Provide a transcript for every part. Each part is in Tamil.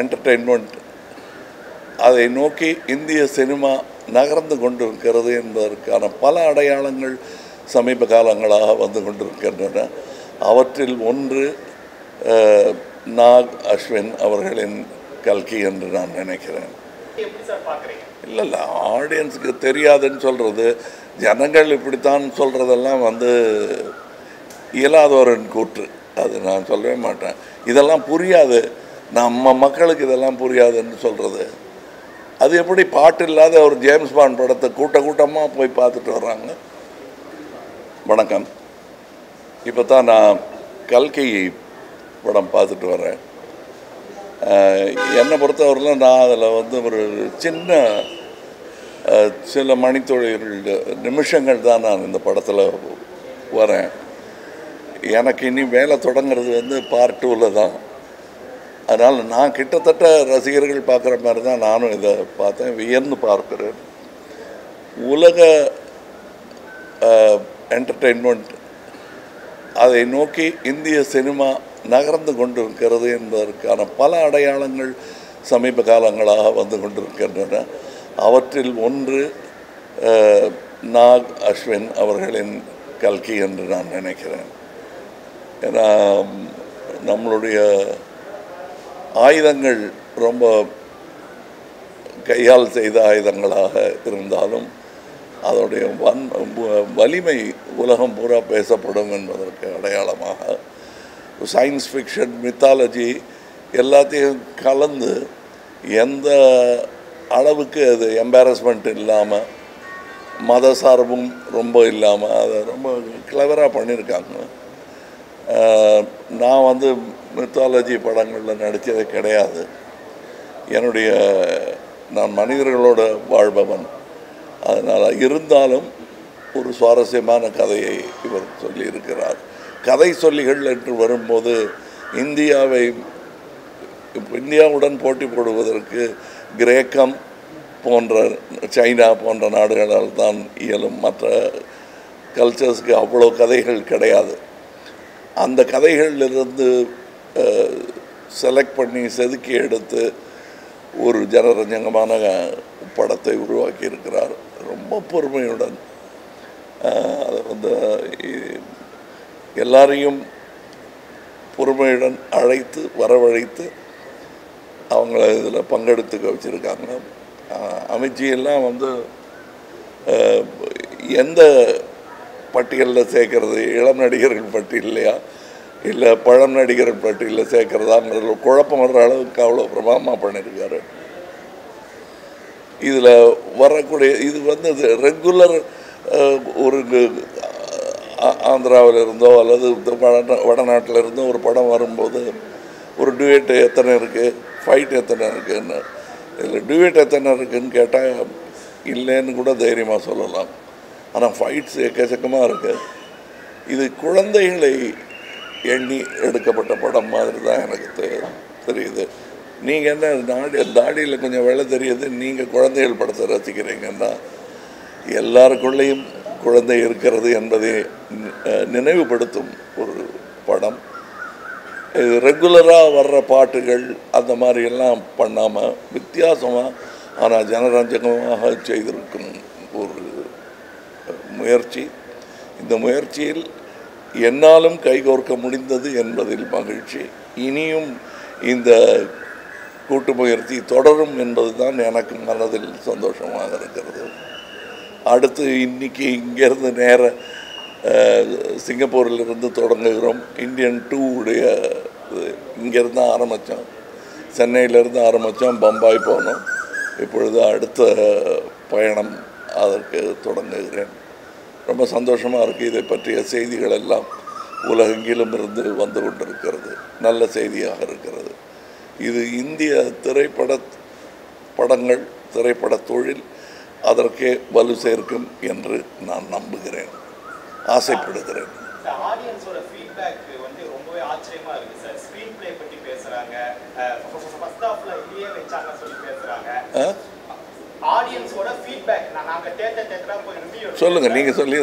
என்டர்டெயின்மெண்ட் அதை நோக்கி இந்திய சினிமா நகர்ந்து கொண்டிருக்கிறது என்பதற்கான பல அடையாளங்கள் சமீப காலங்களாக வந்து கொண்டிருக்கின்றன. அவற்றில் ஒன்று நாக் அஸ்வின் அவர்களின் கல்கி என்று நான் நினைக்கிறேன். இல்லை ஆடியன்ஸுக்கு தெரியாதுன்னு சொல்கிறது, ஜனங்கள் இப்படித்தான் சொல்கிறதெல்லாம் வந்து இயலாதவரின் கூற்று. அது நான் சொல்லவே மாட்டேன். இதெல்லாம் புரியாது, நம்ம மக்களுக்கு இதெல்லாம் புரியாதுன்னு சொல்கிறது. அது எப்படி பாட்டு இல்லாத ஒரு ஜேம்ஸ் பாண்ட் படத்தை கூட்டமாக போய் பார்த்துட்டு வர்றாங்க. வணக்கம். இப்போ தான் நான் கல்கி படம் பார்த்துட்டு வரேன். என்னை பொறுத்தவரையில் நான் அதில் வந்து ஒரு சில மணித்தொழில்கள் நிமிஷங்கள் தான் நான் இந்த படத்தில் வரேன். எனக்கு இனி வேலை தொடங்கிறது வந்து பார்ட் 2ல் தான். அதனால் நான் கிட்டத்தட்ட ரசிகர்கள் பார்க்குற மாதிரி தான் நானும் இதை பார்த்தேன், வியந்து பார்க்குறேன். உலக என்டர்டெயின்மெண்ட் அதை நோக்கி இந்திய சினிமா நகர்ந்து கொண்டிருக்கிறது என்பதற்கான பல அடையாளங்கள் சமீப காலங்களாக வந்து கொண்டிருக்கின்றன. அவற்றில் ஒன்று நாக் அஸ்வின் அவர்களின் கல்கி என்று நான் நினைக்கிறேன். ஏன்னா நம்மளுடைய ஆயுதங்கள் ரொம்ப கையால் செய்த ஆயுதங்களாக இருந்தாலும் அதோடைய வலிமை உலகம் பூரா பேசப்படும் என்பதற்கு அடையாளமாக சயின்ஸ் ஃபிக்ஷன், மித்தாலஜி எல்லாத்தையும் கலந்து எந்த அளவுக்கு அது எம்பாரஸ்மெண்ட் இல்லாமல், மத சார்பும் ரொம்ப இல்லாமல் அதை ரொம்ப கிளவராக பண்ணியிருக்காங்க. நான் வந்து மித்தாலஜி படங்களில் நடித்ததே கிடையாது. நான் மனிதர்களோட வாழ்பவன். அதனால் இருந்தாலும் ஒரு சுவாரஸ்யமான கதையை இவர் சொல்லியிருக்கிறார். கதை சொல்லிகள் என்று வரும்போது இந்தியாவுடன் போட்டி போடுவதற்கு கிரேக்கம் போன்ற, சைனா போன்ற நாடுகளால் தான் இயலும். மற்ற கல்ச்சர்ஸ்க்கு அவ்வளோ கதைகள் கிடையாது. அந்த கதைகளிலிருந்து செலக்ட் பண்ணி செதுக்கி எடுத்து ஒரு ஜனரஞ்சகமான படத்தை உருவாக்கி இருக்கிறார். ரொம்ப பொறுமையுடன் அதை வந்து எல்லாரையும் பொறுமையுடன் அழைத்து வரவழைத்து அவங்கள இதில் பங்கெடுத்துக்க வச்சுருக்காங்க. அமித்ஜியெல்லாம் வந்து எந்த பட்டியலில் சேர்க்கறது, இளம் நடிகர்கள் பட்டியலையா இல்லை பழம் நடிகர்கள் பட்டியலில் சேர்க்கறதாங்கிறதுல குழப்பம் வர்ற அளவுக்கு அவ்வளோ பிரமாதமாக பண்ணியிருக்காரு. இதில் வரக்கூடிய இது வந்து ரெகுலர் ஒரு ஆந்திராவில் இருந்தோ அல்லது வடநாட்டில் இருந்தோ ஒரு படம் வரும்போது ஒரு டியூட் எத்தனை இருக்குது, ஃபைட் எத்தனை இருக்குதுன்னு, இதில் டியூட் எத்தனை இருக்குதுன்னு கேட்டால் இல்லைன்னு கூட தைரியமாக சொல்லலாம். ஆனால் ஃபைட்ஸ் எக்கச்சக்கமாக இருக்குது. இது குழந்தைகளை எண்ணி எடுக்கப்பட்ட படம் மாதிரி தான் எனக்கு தெரியுது. நீங்கள் என்ன தாடியில் கொஞ்சம் வெள்ளை தெரியுது, நீங்கள் குழந்தைகள் படத்தை ரசிக்கிறீங்கன்னா எல்லாருக்குள்ளேயும் குழந்தை இருக்கிறது என்பதை நினைவுபடுத்தும் ஒரு படம். இது ரெகுலராக வர்ற பாட்டுகள் அந்த மாதிரியெல்லாம் பண்ணாமல் வித்தியாசமாக ஆனால் ஜனரஞ்சகமாக செய்திருக்கும் ஒரு முயற்சி. இந்த முயற்சியில் என்னாலும் கைகோர்க்க முடிந்தது என்பதில் மகிழ்ச்சி. இனியும் இந்த கூட்டு முயற்சி தொடரும் என்பது தான் எனக்கு மனதில் சந்தோஷமாக இருக்கிறது. அடுத்து இன்றைக்கி இங்கேருந்து நேர சிங்கப்பூரிலிருந்து தொடங்குகிறோம். இந்தியன் 2 இங்கேருந்து ஆரம்பித்தோம், சென்னையிலேருந்து ஆரம்பித்தோம், பம்பாய் போனோம். இப்பொழுது அடுத்த பயணம் அதற்கு தொடங்குகிறேன். ரொம்ப சந்தோஷமாக இருக்குது. இதை பற்றிய செய்திகள் எல்லாம் உலகெங்கிலும் இருந்து வந்து கொண்டிருக்கிறது. நல்ல செய்தியாக இருக்கிறது. இது இந்திய திரைப்பட தொழில் அதற்கே வலு சேர்க்கும் என்று நான் நம்புகிறேன், ஆசைப்படுகிறேன். சொல்லுங்க, நீங்க சொல்லி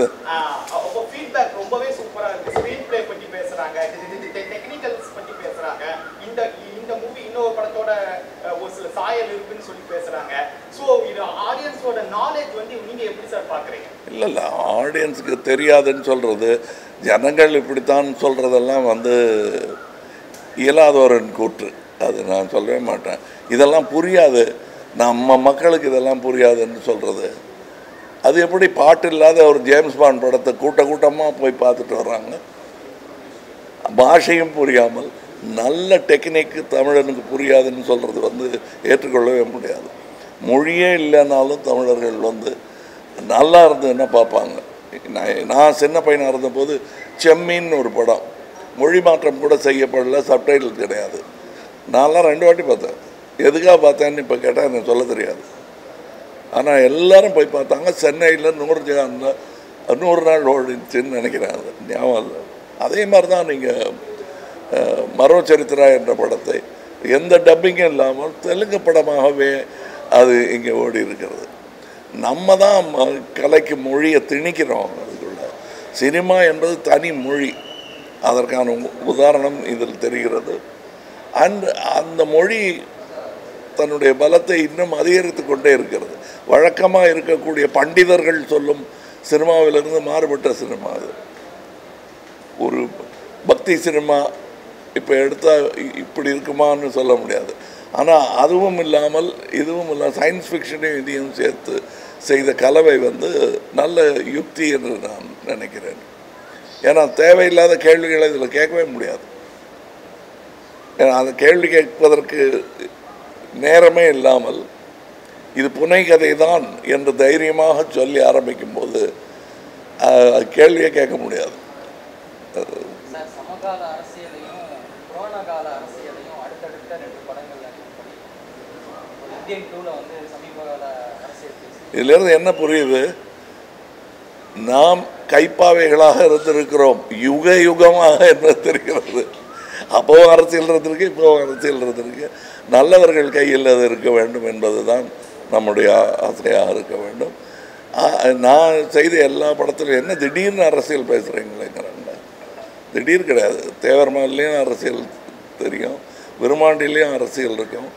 ஃபீட்பேக் ரொம்பவே சூப்பரா இருக்கு. ஸ்கிரீன் ப்ளே பத்தி பேசுறாங்க, டெக்னிக்கல்ஸ் பத்தி பேசுறாங்க. பேசுறாங்க. இந்த இந்த மூவி இன்னொரு படத்தோட ஒரு சில சாயல் இருக்குன்னு சொல்லி பேசுறாங்க. ஸோ இது ஆடியன்ஸோட நாலேஜ் வந்து நீங்க எப்படி சார் பாக்குறீங்க? இல்லை ஆடியன்ஸுக்கு தெரியாதுன்னு சொல்கிறது, ஜனங்கள் இப்படித்தான் சொல்கிறதெல்லாம் வந்து இயலாதவரின் கூற்று. அது நான் சொல்லவே மாட்டேன். இதெல்லாம் புரியாது, நம்ம மக்களுக்கு இதெல்லாம் புரியாதுன்னு சொல்கிறது. அது எப்படி பாட்டு இல்லாத ஒரு ஜேம்ஸ் பாண்ட் படத்தை கூட்டமாக போய் பார்த்துட்டு வர்றாங்க. பாஷையும் புரியாமல் நல்ல டெக்னிக்கு தமிழனுக்கு புரியாதுன்னு சொல்கிறது வந்து ஏற்றுக்கொள்ளவே முடியாது. மொழியே இல்லைன்னாலும் தமிழர்கள் வந்து நல்லா இருந்ததுன்னா பார்ப்பாங்க. நான் சின்ன பையனாக இருந்தபோது செம்மீன்னு ஒரு படம் மொழி மாற்றம் கூட செய்யப்படல, சப்டைட்டில் கிடையாது. நான்லாம் 2 வாட்டி பார்த்தேன். எதுக்காக பார்த்தேன்னு இப்போ கேட்டால் எனக்கு சொல்ல தெரியாது. ஆனால் எல்லோரும் போய் பார்த்தாங்க. சென்னையில் 100 நாள் ஓடிச்சுன்னு நினைக்கிறேன், அது ஞாபகம் இல்லை. அதே மாதிரி தான் நீங்கள் மரோ சரித்திரா என்ற படத்தை எந்த டப்பிங்கும் இல்லாமல் தெலுங்கு படமாகவே அது இங்கே ஓடி இருக்கிறது. நம்ம தான் கலைக்கு மொழியை திணிக்கிறோம். அதுக்குள்ள சினிமா என்பது தனி மொழி, அதற்கான உதாரணம் இதில் தெரிகிறது. அந்த மொழி தன்னுடைய பலத்தை இன்னும் அதிகரித்து கொண்டே இருக்கிறது. வழக்கமாக இருக்கக்கூடிய பண்டிதர்கள் சொல்லும் சினிமாவிலிருந்து மாறுபட்ட சினிமா அது. ஒரு பக்தி சினிமா இப்போ எடுத்தால் இப்படி இருக்குமான்னு சொல்ல முடியாது. ஆனால் அதுவும் இல்லாமல் இதுவும் இல்லாமல் சயின்ஸ் ஃபிக்ஷனையும் இதையும் சேர்த்து செய்த கலவை வந்து நல்ல யுக்தி என்று நான் நினைக்கிறேன். ஏன்னா தேவையில்லாத கேள்விகளை இதில் கேட்கவே முடியாது. ஏன்னா அந்த கேள்வி கேட்பதற்கு நேரமே இல்லாமல் இது புனைகதை தான் என்று தைரியமாக சொல்லி ஆரம்பிக்கும் போது கேள்வியை கேட்க முடியாது. சமகால அரசியலையும் புராண கால அரசியலையும் அடுத்தடுத்த 2 படங்கள் இந்தியன் 2ல வந்து சமீபகால அரசியல். இதிலிருந்து என்ன புரியுது? நாம் கைப்பாவைகளாக இருந்திருக்கிறோம் யுக யுகமாக என்று தெரிகிறது. அப்போவும் அரசியல் இருந்திருக்கு, இப்போவும் அரசியல் இருந்திருக்கு. நல்லவர்கள் கையில் அது இருக்க வேண்டும் என்பது தான் நம்முடைய ஆசையாக இருக்க வேண்டும். நான் செய்த எல்லா படத்திலும் என்ன திடீர்னு அரசியல் பேசுகிறீங்களேங்கிறாங்க. திடீர் கிடையாது. தேவர்மாலையும் அரசியல் தெரியும், விருமாண்டிலையும் அரசியல் இருக்கும்.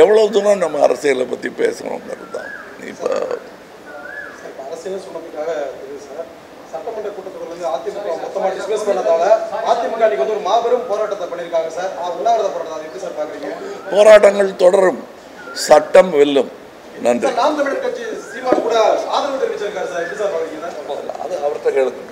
எவ்வளோ தூரம் நம்ம அரசியலை பற்றி பேசணுங்கிறது தான். இப்போ அரசியல் சொன்னதுக்காக சார் சட்டமன்ற கூட்டத்தொடர்லேருந்து அதிமுக மொத்தமாக டிஸ்கஸ் பண்ணதால அதிமுக இன்னைக்கு வந்து ஒரு மாபெரும் போராட்டத்தை பண்ணியிருக்காங்க சார். உண்ணாவிரத போராட்டம் அதை எப்படி சார் பார்க்குறீங்க? போராட்டங்கள் தொடரும், சட்டம் வெல்லும். நன்றி. நாம் தமிழர் கட்சி சீமான் கூட ஆதரவு தெரிவிச்சிருக்காரு சார், எப்படி சார் பார்க்குறீங்க? அது அவர்கிட்ட கேளுங்க.